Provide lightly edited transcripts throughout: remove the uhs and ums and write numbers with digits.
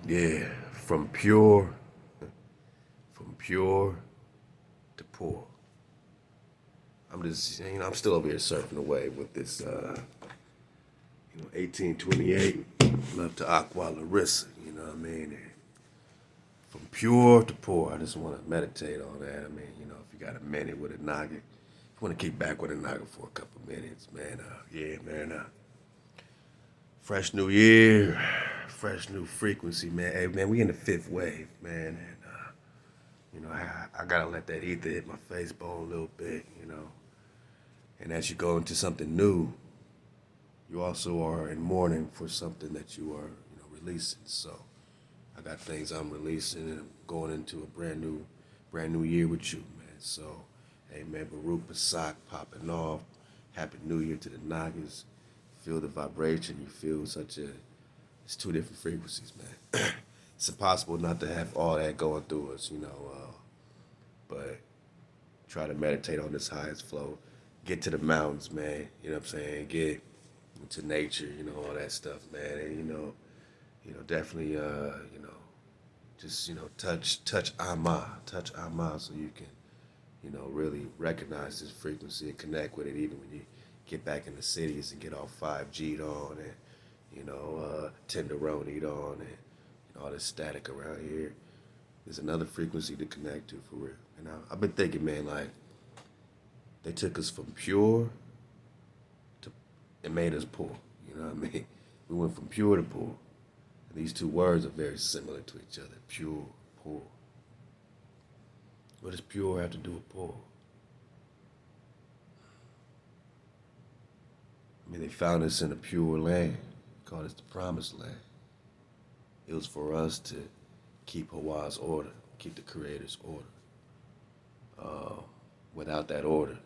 Yeah, from pure to poor. I'm just, I'm still over here surfing away with this, 1828. Love to Aqua Larissa, you know what I mean? And from pure to poor, I just want to meditate on that. I mean, if you got a minute with a noggin, if you want to kick back with a noggin for a couple minutes, man, yeah, man, fresh new year, fresh new frequency, man. Hey, man, we in the fifth wave, man, and I gotta let that ether hit my face bone a little bit. And as you go into something new, you also are in mourning for something that you are, releasing. So I got things I'm releasing, and I'm going into a brand new year with you, man. So, hey, man, Baruch Basak popping off. Happy New Year to the Nagas. Feel the vibration. You feel it's two different frequencies, man. It's impossible not to have all that going through us. But try to meditate on this highest flow. Get to the mountains, man. You know what I'm saying? Get into nature, all that stuff, man. And definitely, just touch touch Ama, so you can, really recognize this frequency and connect with it, even when you get back in the cities and get all 5G'd on and tenderonied on and all this static around here. There's another frequency to connect to for real. And I've been thinking, man, like they took us from pure to and made us poor. You know what I mean? We went from pure to poor. And these two words are very similar to each other. Pure, poor. What does pure have to do with poor? I mean, they found us in a pure land. Called us the promised land. It was for us to keep Hawah's order, keep the Creator's order. Without that order,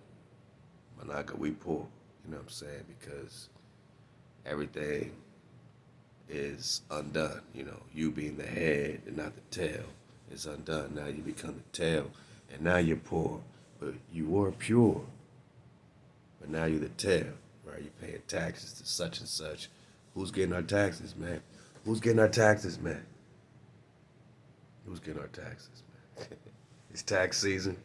Manaka, we poor. You know what I'm saying? Because everything is undone. You being the head and not the tail is undone. Now you become the tail, and now you're poor. But you were pure, but now you're the tail, right? You're paying taxes to such and such. Who's getting our taxes, man? Who's getting our taxes, man? Who's getting our taxes, man? It's tax season.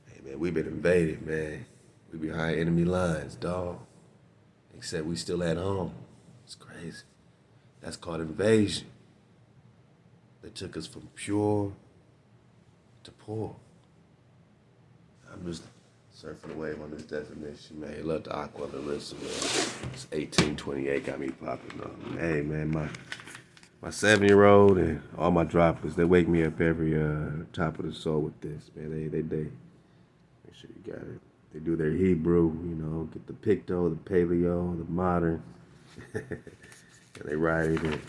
Hey, man, we've been invaded, man. We behind enemy lines, dog. Except we still at home. It's crazy. That's called invasion. They took us from pure to poor. I'm just surfing the wave on this definition, man. Love the Aqua Larissa, man. It's 1828, got me popping up. Hey, man, my 7-year-old and all my droppers, they wake me up every top of the soul with this, man. They make sure you got it. They do their Hebrew, get the Picto, the Paleo, the Modern, and they write it in.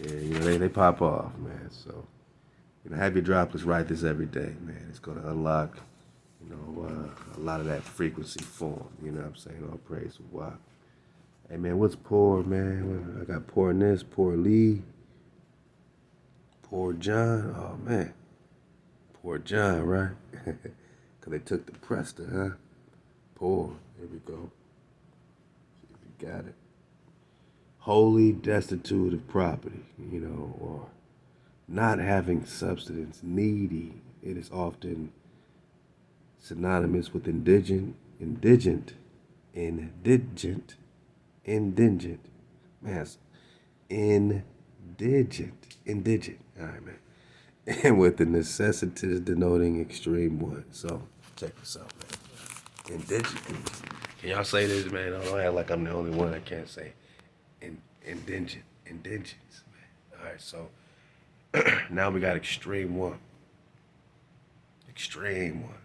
Yeah, they pop off, man. So, have your droplets write this every day, man. It's gonna unlock, a lot of that frequency form. You know what I'm saying? All praise to why. Hey, man, what's poor, man? I got poor this, poor Lee, poor John. Oh, man. Poor John, right? Because they took the Presta, huh? Poor. Here we go. See if you got it. Wholly destitute of property, or not having substance, needy. It is often synonymous with indigent, indigent. Man, indigent. All right, man. And with the necessities denoting extreme one. So check this out, man. Indigent. Can y'all say this, man? I don't act like I'm the only one that can't say indigent. Indigents, man. All right, so now we got extreme one. Extreme one.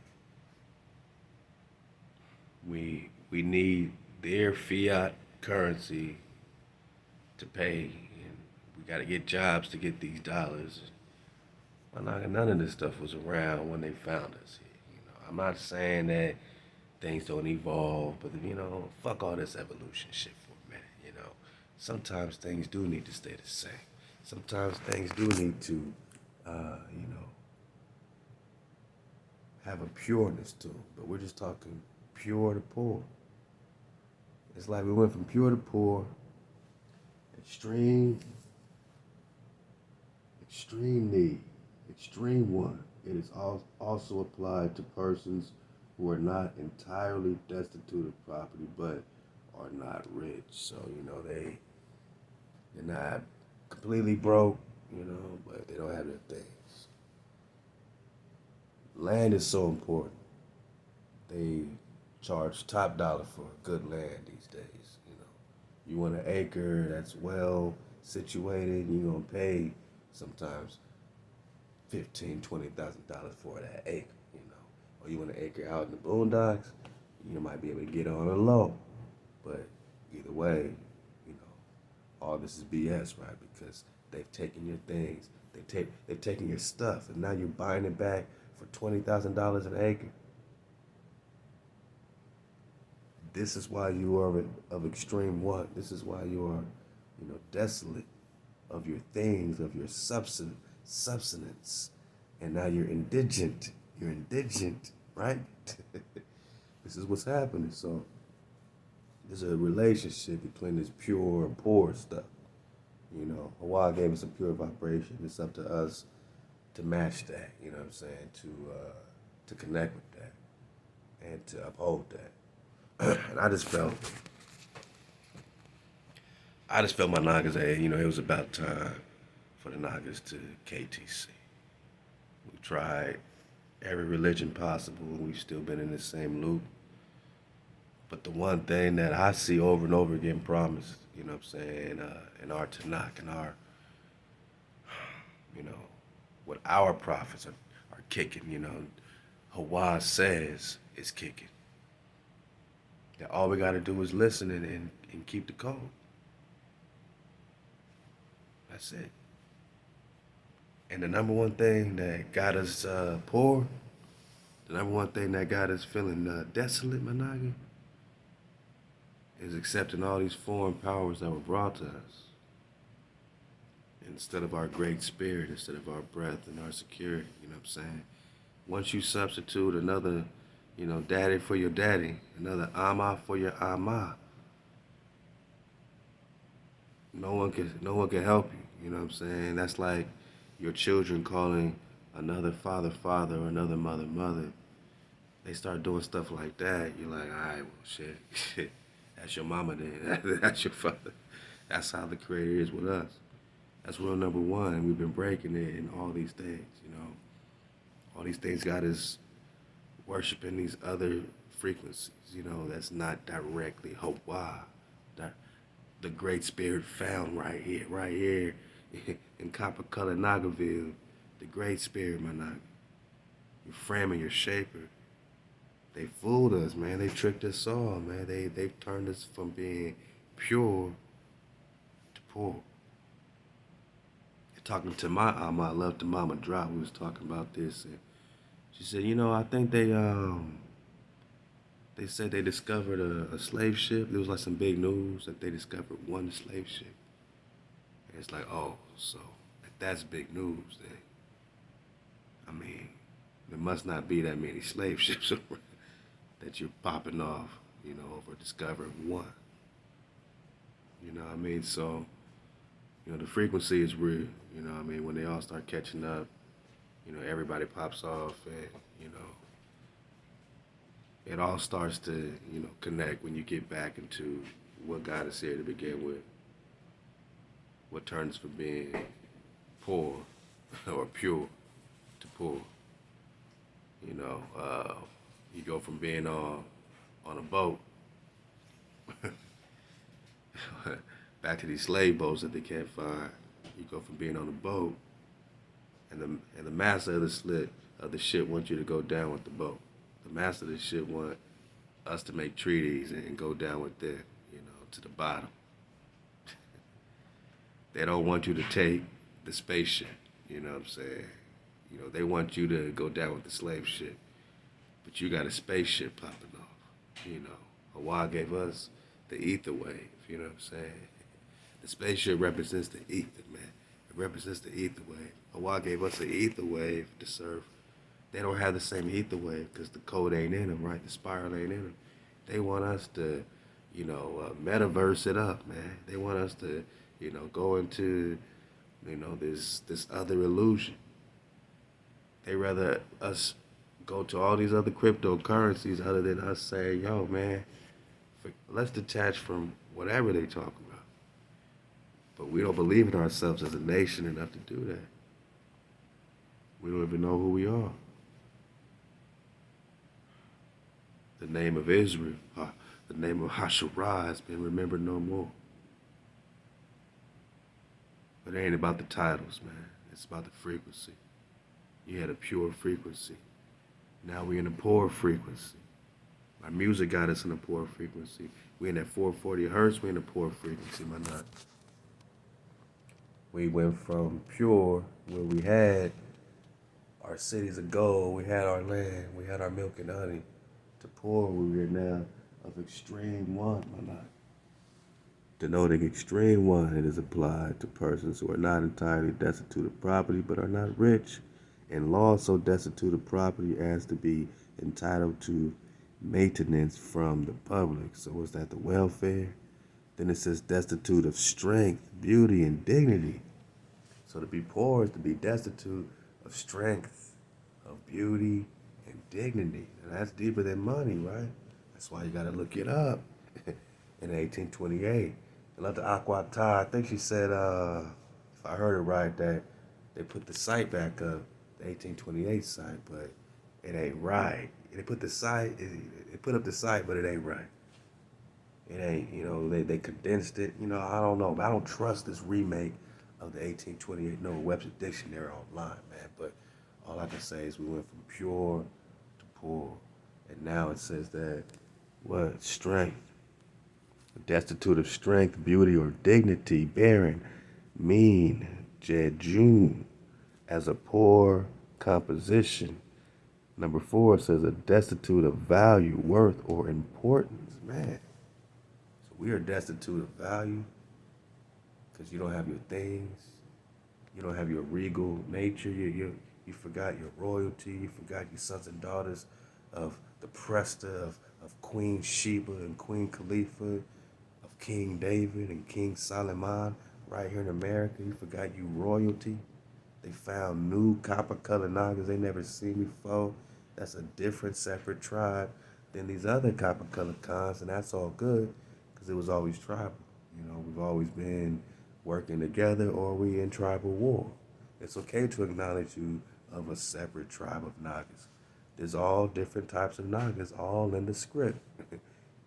We need their fiat currency to pay, and we got to get jobs to get these dollars. Well, none of this stuff was around when they found us here. I'm not saying that things don't evolve, but fuck all this evolution shit for a minute. Sometimes things do need to stay the same. Sometimes things do need to, have a pureness to them. But we're just talking pure to poor. It's like we went from pure to poor, Extreme, extreme need, extreme want. It is also applied to persons who are not entirely destitute of property but are not rich. So, they're not completely broke, but they don't have their things. Land is so important. They charge top dollar for good land these days. You want an acre that's well situated, you're gonna pay sometimes $15,000, $20,000 for that acre. Or you want an acre out in the boondocks, you might be able to get on a low. But either way, you know, all this is BS, right? Because they've taken your things, they've taken your stuff, and now you're buying it back for $20,000 an acre. This is why you are of extreme want. This is why you are, desolate of your things, of your substance, and now you're indigent. You're indigent, right? This is what's happening. So there's a relationship between this pure and poor stuff. HaWah gave us a pure vibration. It's up to us to match that. You know what I'm saying? To connect with that and to uphold that. And I just felt my Nagas, it was about time for the Nagas to KTC. We tried every religion possible, and we've still been in the same loop. But the one thing that I see over and over again promised, in our Tanakh, in our, you know, what our prophets are kicking, HaWah says is kicking. That all we got to do is listen and keep the code. That's it. And the number one thing that got us poor, the number one thing that got us feeling desolate, Managi, is accepting all these foreign powers that were brought to us. Instead of our great spirit, instead of our breath and our security, you know what I'm saying? Once you substitute another, daddy for your daddy, another ama for your ama, no one can help you. You know what I'm saying? That's like your children calling another father father or another mother mother. They start doing stuff like that. You're like, all right, well, shit, that's your mama then. That's your father. That's how the Creator is with us. That's rule number one. We've been breaking it in all these things. All these things got us worshiping these other frequencies. That's not directly HaWah. The Great Spirit found right here in Copper Color Nagaville. The Great Spirit, my Naga. Your framer, your shaper. They fooled us, man. They tricked us all, man. They've turned us from being pure to poor. Talking to my Amma, I love the Mama Drop. We was talking about this, and she said, I think they said they discovered a slave ship. There was like some big news that they discovered one slave ship. And it's like, oh, so if that's big news, then there must not be that many slave ships that you're popping off, over discovering one. So, the frequency is real. When they all start catching up, everybody pops off, and it all starts to, connect when you get back into what God is here to begin with. What turns from being poor or pure to poor. You go from being on a boat back to these slave boats that they can't find. You go from being on a boat, and the master of the ship wants you to go down with the boat. The master of the ship want us to make treaties and go down with them, to the bottom. They don't want you to take the spaceship, you know what I'm saying? They want you to go down with the slave ship, but you got a spaceship popping off. HaWah gave us the ether wave, you know what I'm saying? The spaceship represents the ether, man. It represents the ether wave. HaWah gave us the ether wave to serve. They don't have the same ether wave because the code ain't in them, right? The spiral ain't in them. They want us to, metaverse it up, man. They want us to Go into, this other illusion. They rather us go to all these other cryptocurrencies other than us say, yo, man, let's detach from whatever they talk about. But we don't believe in ourselves as a nation enough to do that. We don't even know who we are. The name of Israel, the name of Hasharah has been remembered no more. But it ain't about the titles, man. It's about the frequency. You had a pure frequency. Now we in a poor frequency. My music got us in a poor frequency. We in that 440 hertz, we in a poor frequency, my nut. We went from pure, where we had our cities of gold, we had our land, we had our milk and honey, to poor, we are now of extreme one, my nut. Denoting extreme one, it is applied to persons who are not entirely destitute of property but are not rich, and law so destitute of property as to be entitled to maintenance from the public. So is that the welfare? Then it says destitute of strength, beauty, and dignity. So to be poor is to be destitute of strength, of beauty, and dignity. And that's deeper than money, right? That's why you got to look it up. In 1828. And let the Aquata, I think she said, if I heard it right, that they put the site back up, the 1828 site, but it ain't right. They put the site, they put up the site, but it ain't right. It ain't, they condensed it. I don't know. I don't trust this remake of the 1828 Noah Webster Dictionary online, man. But all I can say is we went from pure to poor. And now it says that, what? Strength. Destitute of strength, beauty, or dignity, barren, mean, jejun, as a poor composition. Number 4 says a destitute of value, worth, or importance. Man, so we are destitute of value because you don't have your things. You don't have your regal nature. You forgot your royalty. You forgot your sons and daughters of the Presta, of Queen Sheba and Queen Khalifa, of King David and King Solomon right here in America. You forgot you royalty. They found new copper-colored Nagas they never seen before. That's a different, separate tribe than these other copper-colored Khans, and that's all good because it was always tribal. We've always been working together or we in tribal war. It's okay to acknowledge you of a separate tribe of Nagas. There's all different types of Nagas, all in the script.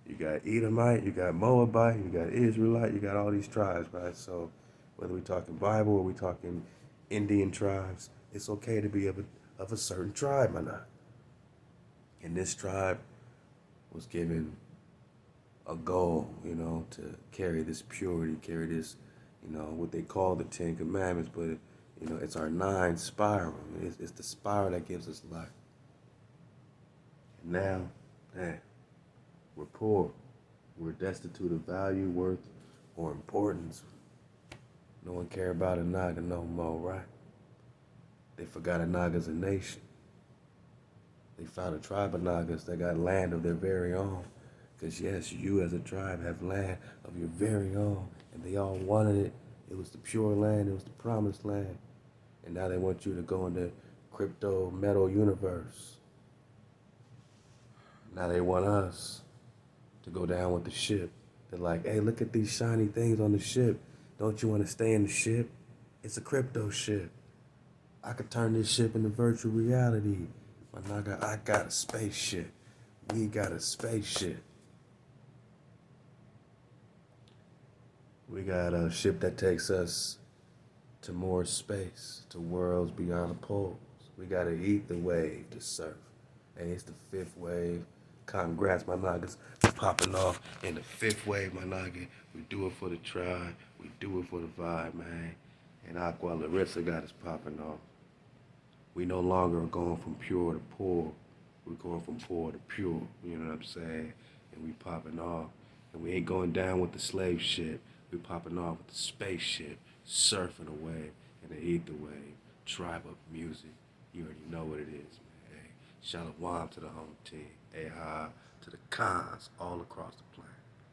You got Edomite, you got Moabite, you got Israelite, you got all these tribes, right? So whether we're talking Bible or we're talking Indian tribes, it's okay to be of a certain tribe or not. And this tribe was given a goal, to carry this purity, carry this, what they call the 10 Commandments, but, it's our 9 spiral. It's the spiral that gives us life. And now, man, we're poor. We're destitute of value, worth, or importance. No one care about a Naga no more, right? They forgot a Naga's a nation. They found a tribe of Nagas that got land of their very own. Because yes, you as a tribe have land of your very own. And they all wanted it. It was the pure land. It was the promised land. And now they want you to go in the crypto metal universe. Now they want us to go down with the ship. They're like, hey, look at these shiny things on the ship. Don't you want to stay in the ship? It's a crypto ship. I could turn this ship into virtual reality. I got a spaceship. We got a spaceship. We got a ship that takes us to more space, to worlds beyond the poles. We gotta eat the wave to surf. Hey, it's the 5th wave. Congrats, my niggas. We're popping off in the 5th wave, my nigga. We do it for the tribe. We do it for the vibe, man. And Aqua Larissa got us popping off. We no longer are going from pure to poor. We're going from poor to pure. You know what I'm saying? And we popping off. And we ain't going down with the slave ship. We popping off with the spaceship, surfing away in the ether wave. Tribe of music. You already know what it is, man. Hey, shalom to the home team. Hey, to the cons all across the planet.